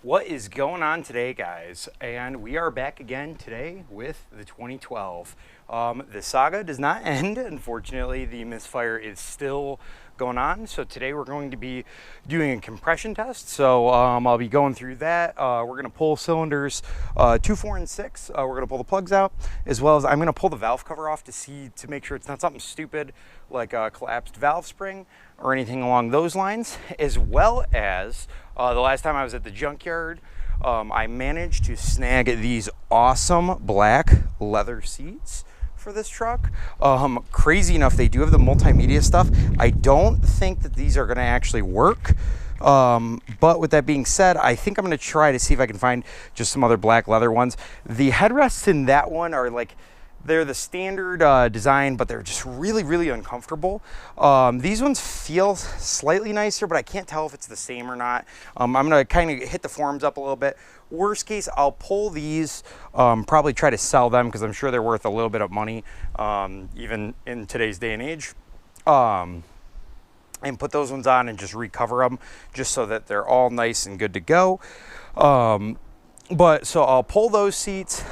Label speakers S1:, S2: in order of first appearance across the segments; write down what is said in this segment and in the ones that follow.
S1: What is going on today, guys? And we are back again today with the 2012. The saga does not end. Unfortunately, the misfire is still going on. So today we're going to be doing a compression test. So I'll be going through that. We're going to pull cylinders 2, 4, and 6. We're going to pull the plugs out, as well as I'm going to pull the valve cover off to make sure it's not something stupid like a collapsed valve spring or anything along those lines, as well as the last time I was at the junkyard, I managed to snag these awesome black leather seats for this truck. Crazy enough, they do have the multimedia stuff. I don't think that these are going to actually work. But with that being said, I think I'm going to try to see if I can find just some other black leather ones. The headrests in that one are like, they're the standard design, but they're just really, really uncomfortable. These ones feel slightly nicer, but I can't tell if it's the same or not. I'm gonna kind of hit the forums up a little bit. Worst case, I'll pull these, probably try to sell them because I'm sure they're worth a little bit of money, even in today's day and age. And put those ones on and just recover them just so that they're all nice and good to go. But so I'll pull those seats,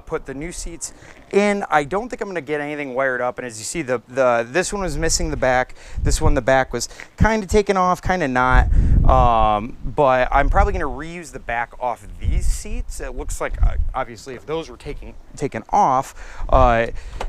S1: put the new seats in. I don't think I'm going to get anything wired up. And as you see, this one was missing the back. This one, the back was kind of taken off, kind of not. But I'm probably going to reuse the back off these seats. It looks like, obviously, if those were taken off,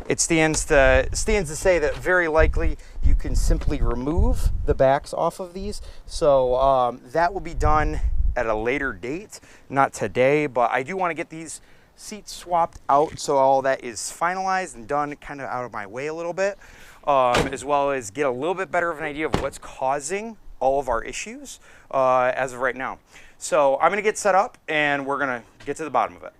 S1: it stands to say that very likely you can simply remove the backs off of these. So that will be done at a later date, not today, but I do want to get these seats swapped out so all that is finalized and done kind of out of my way a little bit, as well as get a little bit better of an idea of what's causing all of our issues as of right now. So I'm going to get set up and we're going to get to the bottom of it.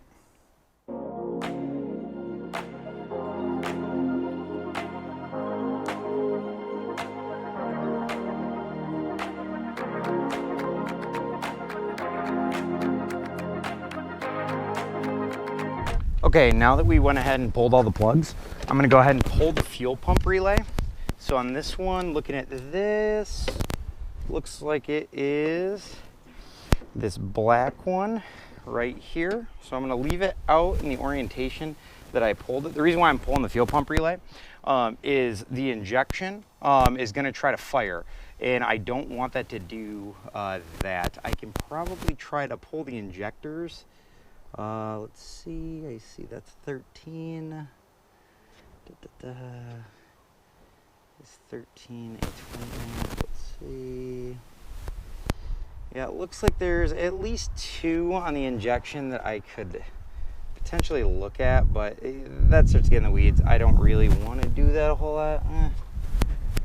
S1: Okay, now that we went ahead and pulled all the plugs, I'm gonna go ahead and pull the fuel pump relay. So on this one, looking at this, looks like it is this black one right here. So I'm gonna leave it out in the orientation that I pulled it. The reason why I'm pulling the fuel pump relay is the injection is gonna try to fire. And I don't want that to do that. I can probably try to pull the injectors. Let's see, I see that's 13. It's 13, 20. Let's see. Yeah, it looks like there's at least 2 on the injection that I could potentially look at, but that starts getting the weeds. I don't really want to do that a whole lot.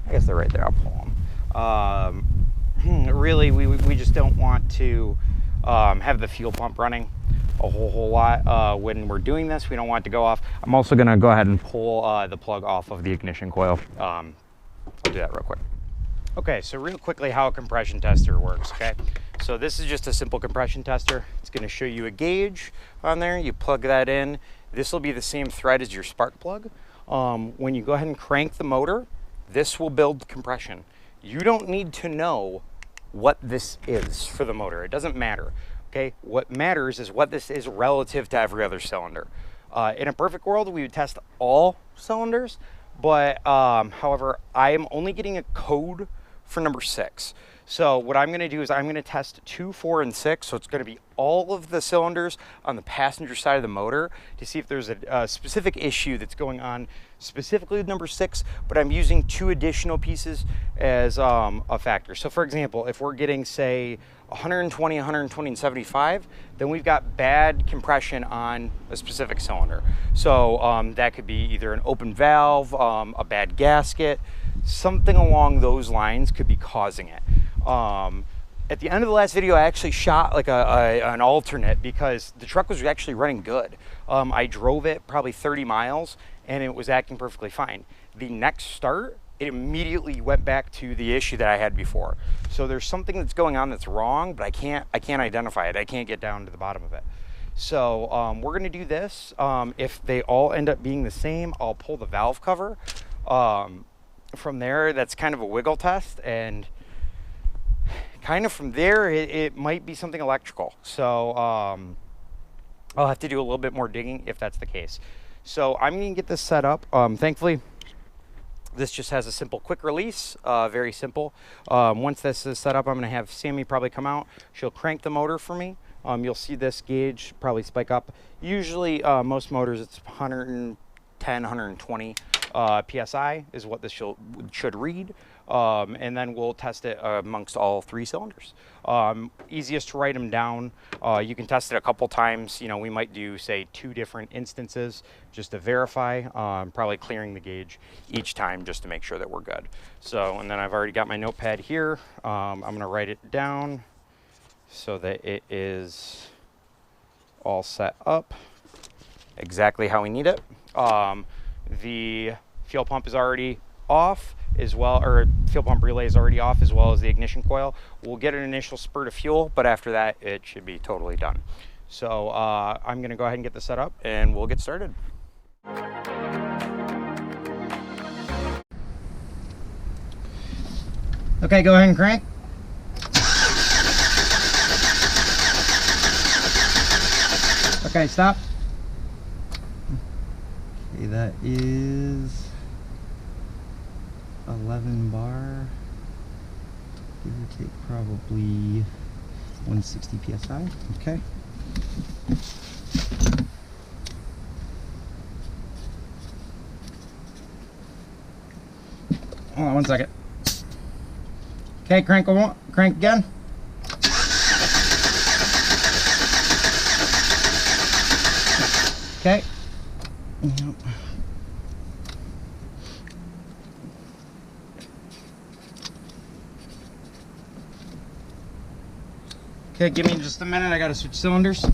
S1: I guess they're right there, I'll pull them. Really, we just don't want to have the fuel pump running a whole lot when we're doing this. We don't want it to go off. I'm also gonna go ahead and pull the plug off of the ignition coil. I'll do that real quick. Okay, so real quickly how a compression tester works, okay? So this is just a simple compression tester. It's gonna show you a gauge on there. You plug that in. This will be the same thread as your spark plug. When you go ahead and crank the motor, this will build compression. You don't need to know what this is for the motor. It doesn't matter. Okay, what matters is what this is relative to every other cylinder. In a perfect world, we would test all cylinders, but however, I am only getting a code for number 6. So what I'm gonna do is I'm gonna test 2, 4, and 6. So it's gonna be all of the cylinders on the passenger side of the motor to see if there's a specific issue that's going on specifically with number 6, but I'm using 2 additional pieces as a factor. So for example, if we're getting, say, 120, 120, and 75, then we've got bad compression on a specific cylinder. So that could be either an open valve, a bad gasket, something along those lines could be causing it. At the end of the last video, I actually shot like an alternate because the truck was actually running good. I drove it probably 30 miles and it was acting perfectly fine. The next start, it immediately went back to the issue that I had before. So there's something that's going on that's wrong, but I can't identify it. I can't get down to the bottom of it. So we're gonna do this. If they all end up being the same, I'll pull the valve cover. From there, that's kind of a wiggle test and kind of from there, it might be something electrical. So I'll have to do a little bit more digging if that's the case. So I'm going to get this set up. Thankfully, this just has a simple quick release, very simple. Once this is set up, I'm going to have Sammy probably come out. She'll crank the motor for me. You'll see this gauge probably spike up. Usually most motors, it's 110, 120 PSI is what this should read. And then we'll test it amongst all 3 cylinders. Easiest to write them down. You can test it a couple times. You know, we might do, say, 2 different instances just to verify, probably clearing the gauge each time just to make sure that we're good. So, and then I've already got my notepad here. I'm going to write it down so that it is all set up exactly how we need it. The fuel pump is already off as well, or fuel pump relay is already off, as well as the ignition coil. We'll get an initial spurt of fuel, but after that it should be totally done. So I'm gonna go ahead and get this set up and we'll get started. Okay, go ahead and crank. Okay, stop. Okay, that is 11 bar, give or take probably 160 PSI. Okay. Hold on 1 second. Okay, crank again. Okay. Yep. Okay, give me just a minute. I gotta switch cylinders.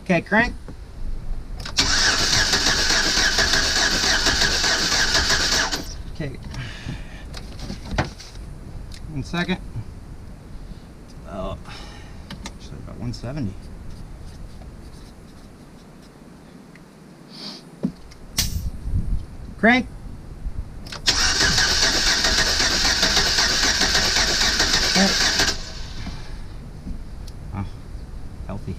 S1: Okay, crank. Okay. 1 second. Actually about 170. Crank. Oh, healthy.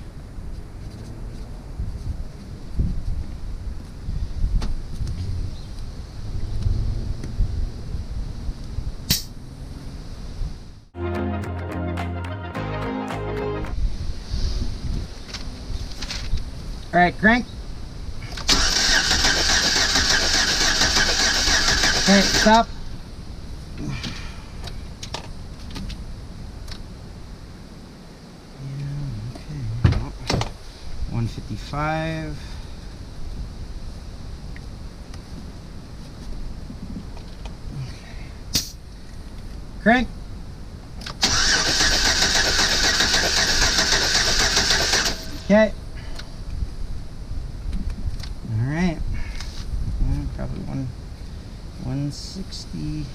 S1: All right, crank. Okay, stop. Yeah, okay. 155. Okay. Crank. Okay. All right. Probably 160.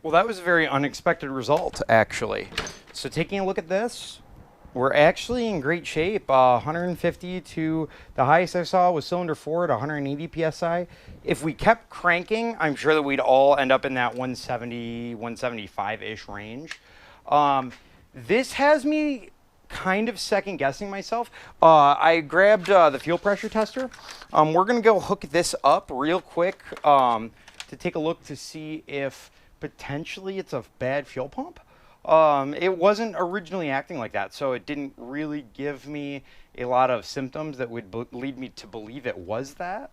S1: Well, that was a very unexpected result, actually. So taking a look at this, we're actually in great shape. 150 to the highest I saw was cylinder 4 at 180 PSI. If we kept cranking, I'm sure that we'd all end up in that 170, 175-ish range. This has me kind of second guessing myself. I grabbed the fuel pressure tester. We're gonna go hook this up real quick to take a look to see if potentially it's a bad fuel pump. It wasn't originally acting like that, so it didn't really give me a lot of symptoms that would lead me to believe it was that,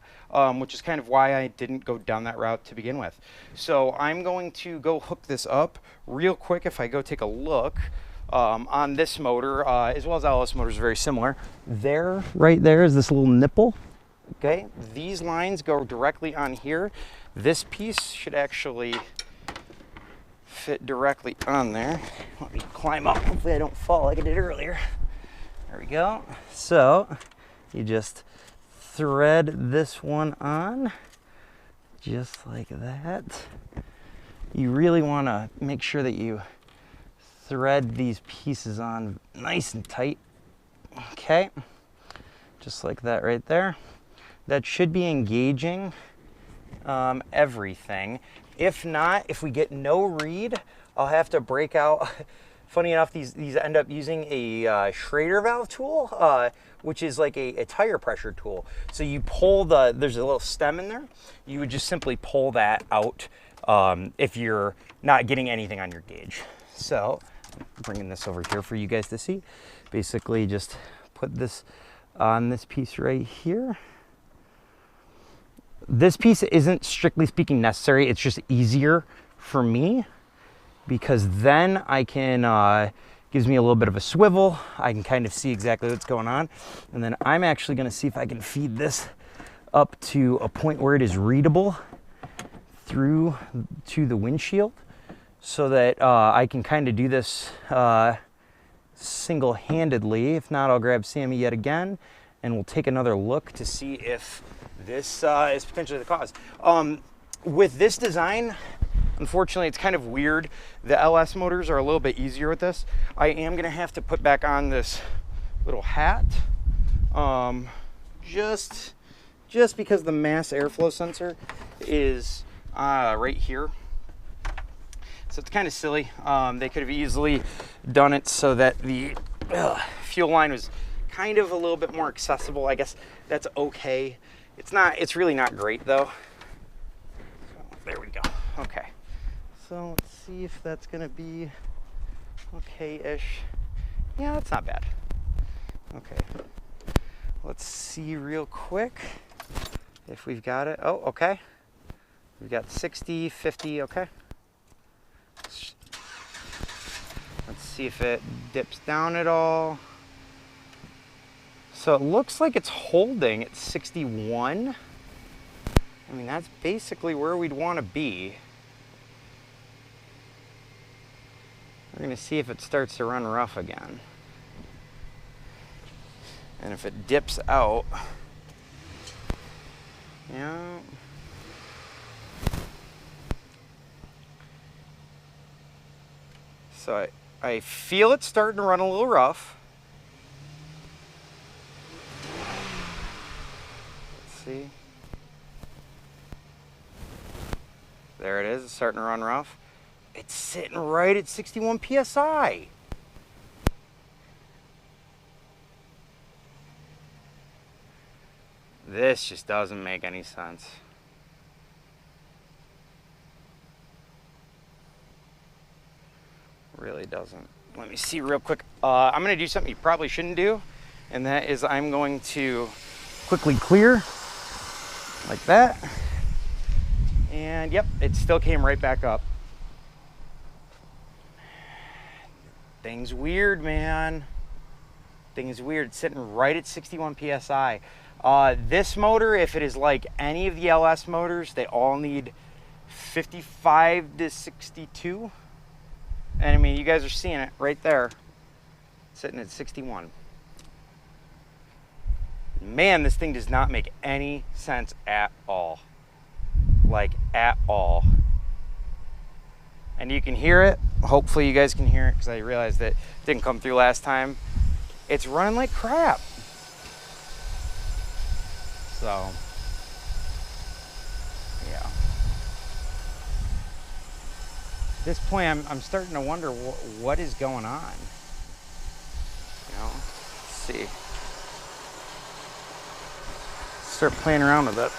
S1: which is kind of why I didn't go down that route to begin with. So I'm going to go hook this up real quick. If I go take a look on this motor, as well as LS motors, very similar. There, right there is this little nipple. Okay, these lines go directly on here. This piece should actually fit directly on there. Let me climb up. Hopefully I don't fall like I did earlier. There we go. So you just thread this one on just like that. You really want to make sure that you thread these pieces on nice and tight. Okay, just like that right there. That should be engaging everything. If not, if we get no read, I'll have to break out. Funny enough, these end up using a Schrader valve tool, which is like a tire pressure tool. So you pull there's a little stem in there. You would just simply pull that out if you're not getting anything on your gauge. So bringing this over here for you guys to see. Basically just put this on this piece right here. This piece isn't strictly speaking necessary. It's just easier for me because then I can, gives me a little bit of a swivel. I can kind of see exactly what's going on. And then I'm actually gonna see if I can feed this up to a point where it is readable through to the windshield so that I can kind of do this single-handedly. If not, I'll grab Sammy yet again and we'll take another look to see if this is potentially the cause. With this design, unfortunately, it's kind of weird. The LS motors are a little bit easier with this. I am gonna have to put back on this little hat, just because the mass airflow sensor is right here. So it's kind of silly. They could have easily done it so that the fuel line was kind of a little bit more accessible. I guess that's okay. It's really not great though. So, there we go. Okay. So let's see if that's gonna be okay-ish. Yeah, that's not bad. Okay. Let's see real quick if we've got it. Oh, okay. We've got 60, 50, okay. Let's see if it dips down at all. So it looks like it's holding at 61. I mean, that's basically where we'd want to be. We're going to see if it starts to run rough again. And if it dips out, yeah. So I feel it's starting to run a little rough. Let's see. There it is, it's starting to run rough. It's sitting right at 61 PSI. This just doesn't make any sense. Really doesn't. Let me see real quick. I'm going to do something you probably shouldn't do, and that is I'm going to quickly clear like that. And yep, it still came right back up. Thing's weird, man. Thing's weird. It's sitting right at 61 PSI. This motor, if it is like any of the LS motors, they all need 55 to 62. And I mean, you guys are seeing it right there, sitting at 61. Man, this thing does not make any sense at all. Like, at all. And you can hear it. Hopefully you guys can hear it because I realized that it didn't come through last time. It's running like crap. So, yeah. At this point, I'm starting to wonder what is going on. You know, let's see. Start playing around with it.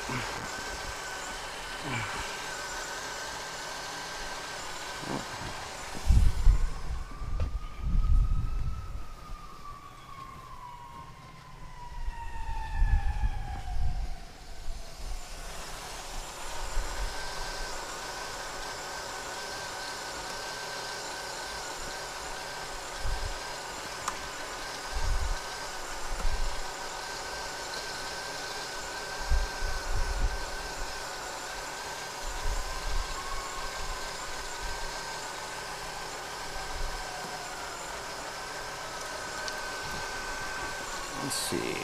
S1: Let's see.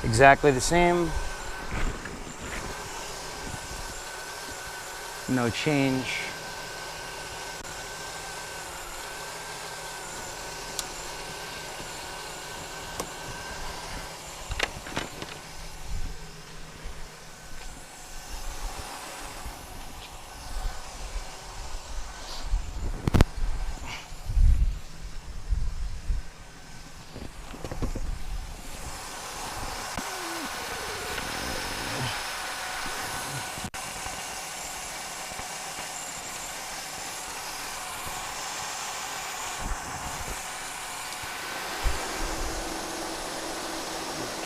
S1: Exactly the same. No change.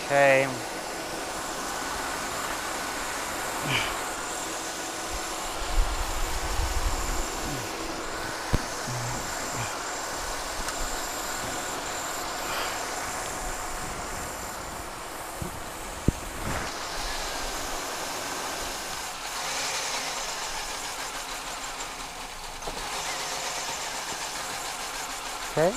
S1: Okay. Okay.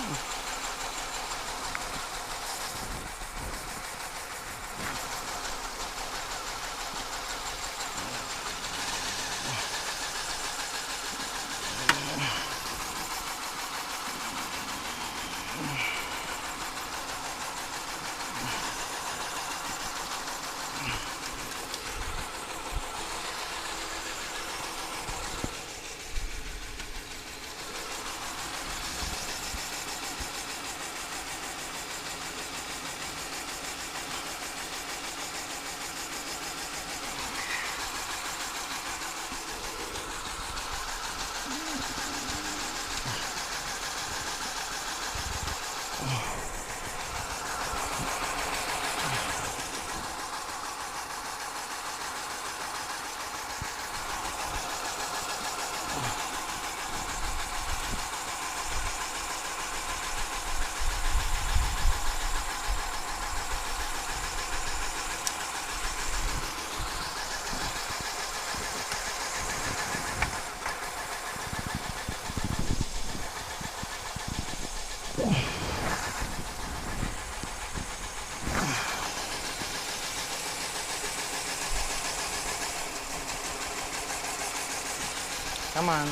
S1: Come on.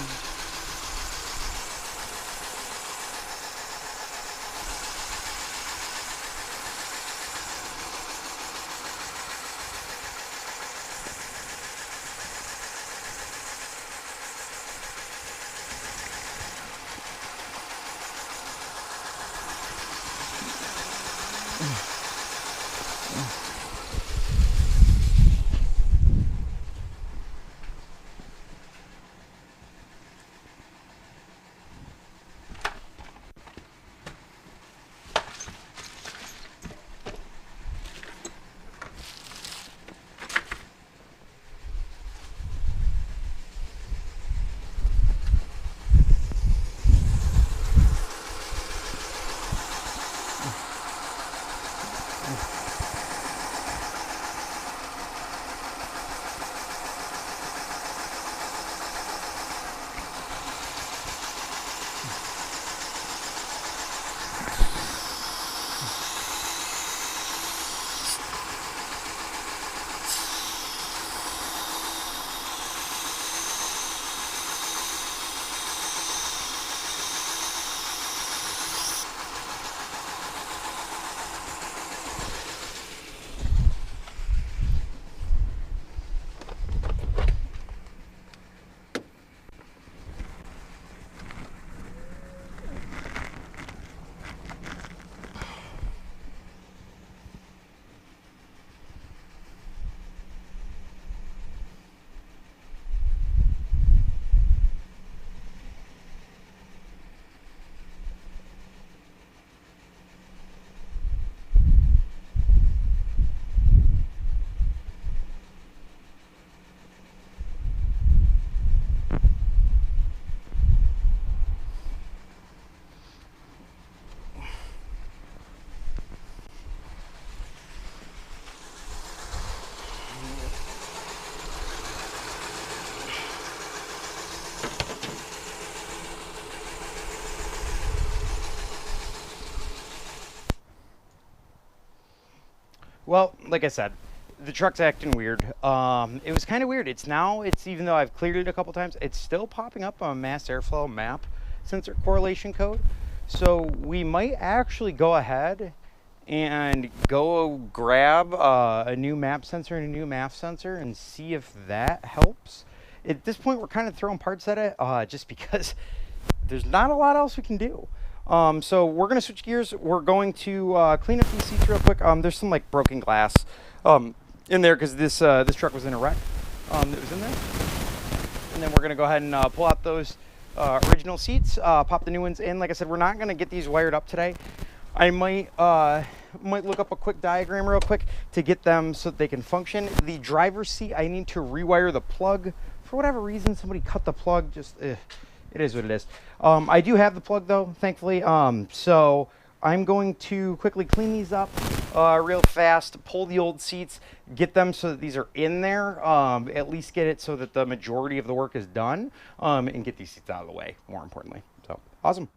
S1: Well, like I said, the truck's acting weird. It was kind of weird. It's even though I've cleared it a couple times, it's still popping up on mass airflow map sensor correlation code. So we might actually go ahead and go grab a new map sensor and a new MAF sensor and see if that helps. At this point, we're kind of throwing parts at it just because there's not a lot else we can do. So we're going to switch gears. We're going to clean up these seats real quick. There's some like broken glass in there because this truck was in a wreck that was in there. And then we're going to go ahead and pull out those original seats, pop the new ones in. Like I said, we're not going to get these wired up today. I might look up a quick diagram real quick to get them so that they can function. The driver's seat, I need to rewire the plug. For whatever reason, somebody cut the plug. It is what it is. I do have the plug though, thankfully. So I'm going to quickly clean these up real fast, pull the old seats, get them so that these are in there, at least get it so that the majority of the work is done, and get these seats out of the way, more importantly. So, awesome.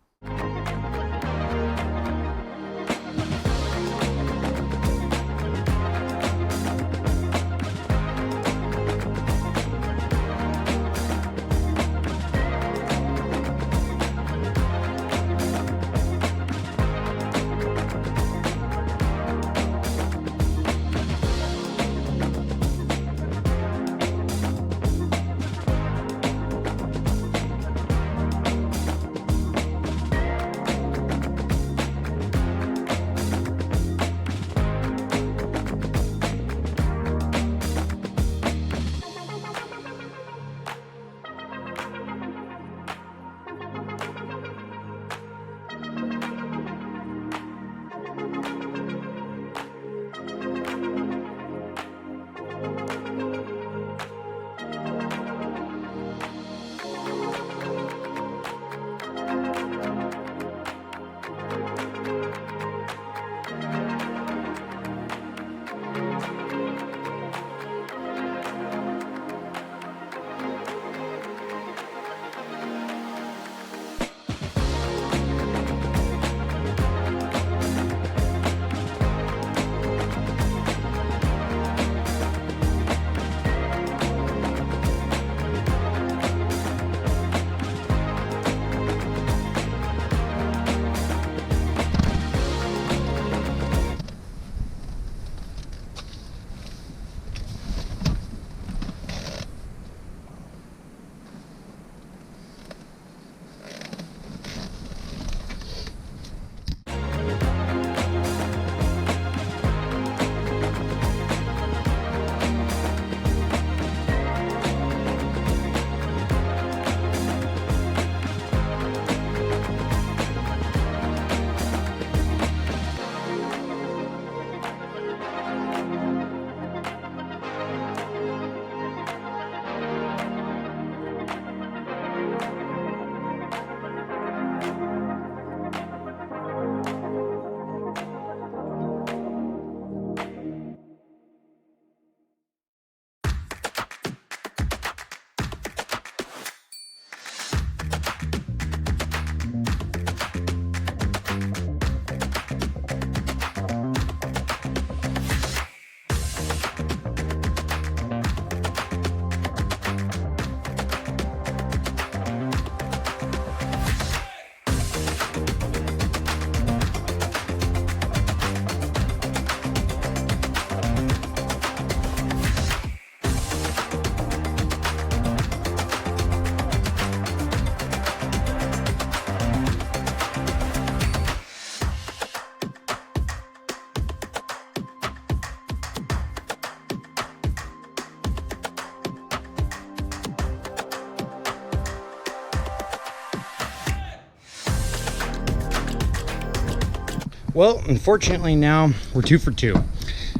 S1: Well, unfortunately now we're 2 for 2.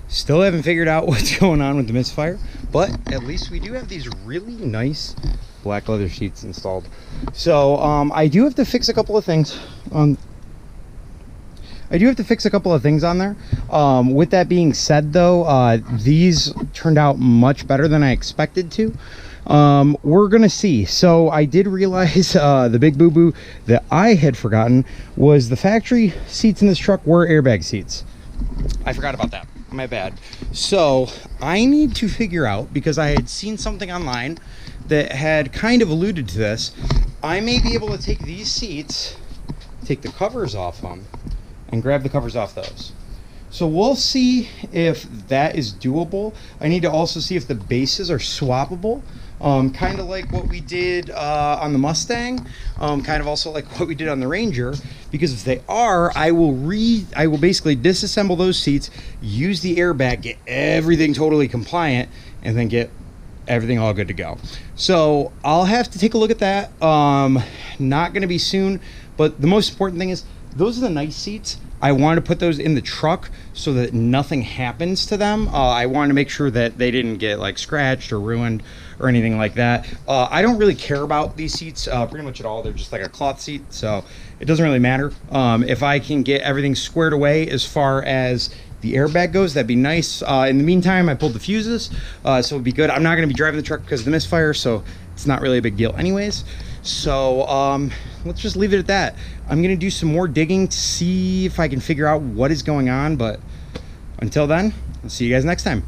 S1: Still haven't figured out what's going on with the Misfire, but at least we do have these really nice black leather sheets installed. So I do have to fix a couple of things. On there. With that being said though, these turned out much better than I expected to. We're gonna see. So I did realize the big boo-boo that I had forgotten was the factory seats in this truck were airbag seats. I forgot about that. my bad. So I need to figure out, because I had seen something online that had kind of alluded to this, I may be able to take these seats, take the covers off them, and grab the covers off those. So we'll see if that is doable. I need to also see if the bases are swappable, kind of like what we did on the Mustang, kind of also like what we did on the Ranger, because if they are, I will basically disassemble those seats, use the airbag, get everything totally compliant, and then get everything all good to go. So I'll have to take a look at that. Not going to be soon, but the most important thing is those are the nice seats. I want to put those in the truck so that nothing happens to them. I want to make sure that they didn't get like scratched or ruined or anything like that. I don't really care about these seats pretty much at all. They're just like a cloth seat, so it doesn't really matter. If I can get everything squared away as far as the airbag goes, that'd be nice. In the meantime, I pulled the fuses, so it'll be good. I'm not going to be driving the truck because of the misfire, so it's not really a big deal anyways. So let's just leave it at that. I'm going to do some more digging to see if I can figure out what is going on, but until then, I'll see you guys next time.